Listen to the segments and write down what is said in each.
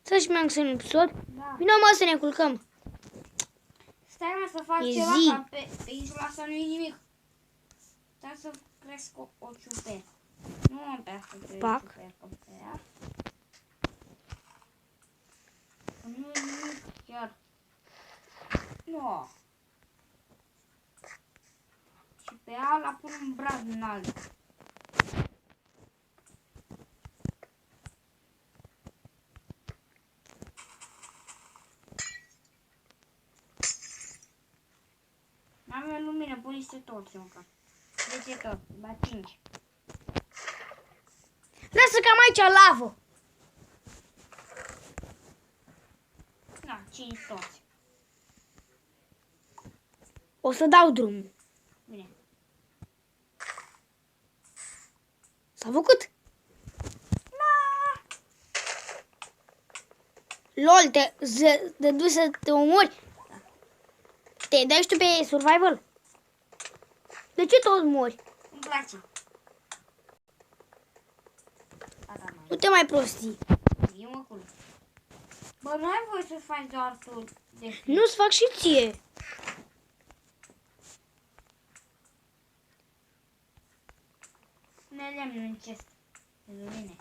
Să-și mai un episod. Da. Vino mă să ne culcăm. Stai mă să fac E ceva, zi. că pe insula asta nu-i nimic. Stai să cresc o ciupercă. Nu am pe asta de Pac. ciupercă pe ea. Nu e nimic chiar. Nu. Și pe ea la pun un brad înalt. N-am lumină, pun niște torțe măcar. De ce tot? Ba 5. Lasă că am aici lavă. Na, 5 torțe. O să dau drumul. Bine. S-a făcut? LOL, te duci să te omori? Te dai și tu pe survival? De ce tot mori? Îmi place. Gata, mai. Nu te mai prostii. Eu mă culc. Bă, nu ai voie să faci doar tu de... Nu-ți fac și ție. Ne lemn în chest. De lumine.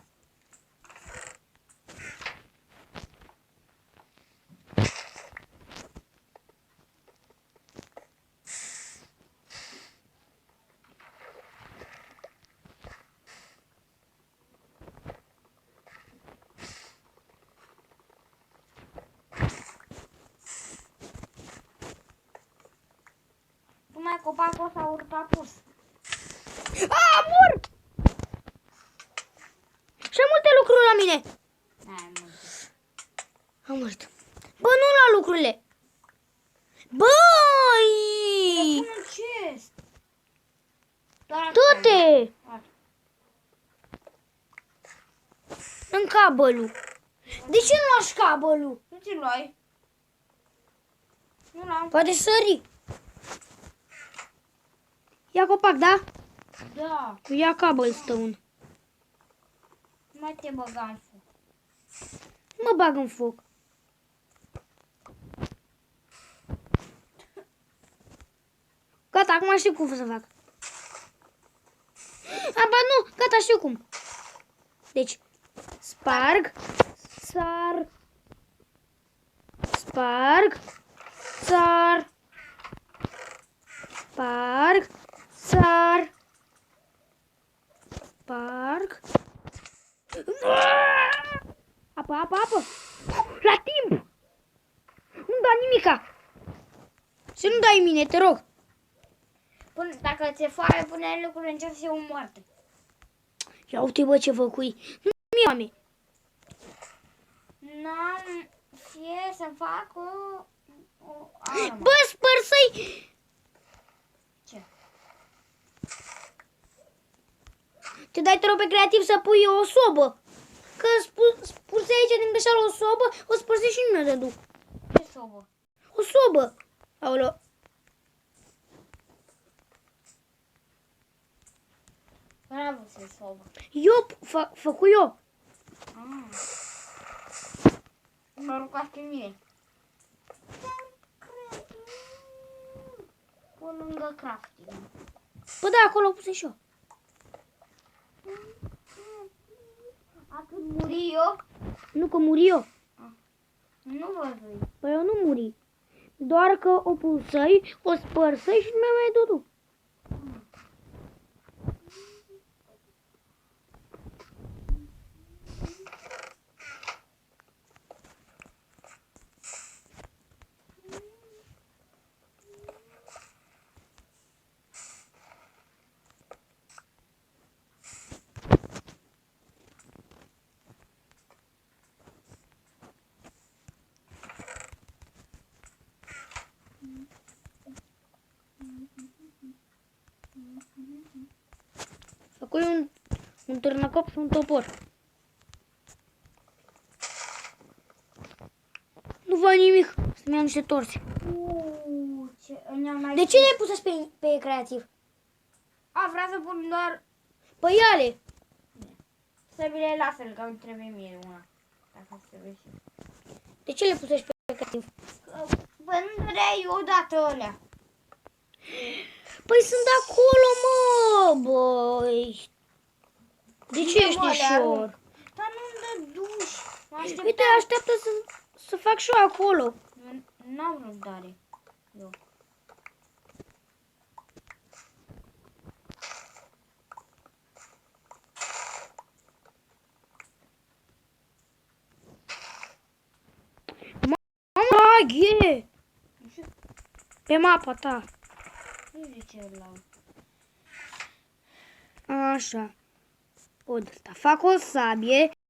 Numai copacul s-a urcat pus. Mor! Și multe lucruri la mine. N-ai multe. Am murit. Bă, nu la lucrurile. Băi! Pun în chest. Doar Du-te! atât. În cabelul. De ce nu lași cabelul? Nu ți-l luai? Nu l-am. Poate sări. Ia copac, da? Da. Ia cobblestone. Nu mai te băga în foc. Mă bag în foc. Gata, acum știu cum să fac. Ba nu, gata, știu cum. Deci, sparg, sar, sparg, sar, sparg, sar, sparg. Apă, apă, apă! La timp! Nu da nimica! Să nu dai mine, te rog! Dacă ți-e foame, pune lucruri în chest și eu moarte. Ia uite, bă, ce făcui! Nu mi-e foame! N-am fie să fac o armă. Bă, spărsăi! Ce? Te dai, te rog, pe creativ să pui o sobă! Că spuse aici din greșeală o sobă, o spărsăi și nu mi-o dădu. Ce sobă? O sobă! Aoleu! Bravo, să sobă. Eu, făcu eu! Mă rugați pe mine. Pe lângă crafting. Bă, da, acolo o puse și eu. Atât muri eu? Nu că muri eu. Nu văzui. Păi eu nu muri. Doar că o pusăi, o spărsăi și nu mi-a mai dădu. Făcui un târnăcop și un topor. Nu văd nimic. Să-mi iau niște torțe. De ce le-ai pus pe creativ? A, vreau să pun doar... Păi ale. Să mi le lasă, că îmi trebuie mie una. Dacă se vezi. De ce le pusești pe creativ? Bă, nu dădeai odată alea. Păi sunt acolo, mă, băi. De ce ești ușor? Dar nu-mi dă duș. Mă așteptam. Uite, așteaptă să fac și eu acolo. N-am răbdare. Eu. Maghe! Nu știu, Pe mapa ta. nu știu ce l-am. Așa. O, de asta. Fac o sabie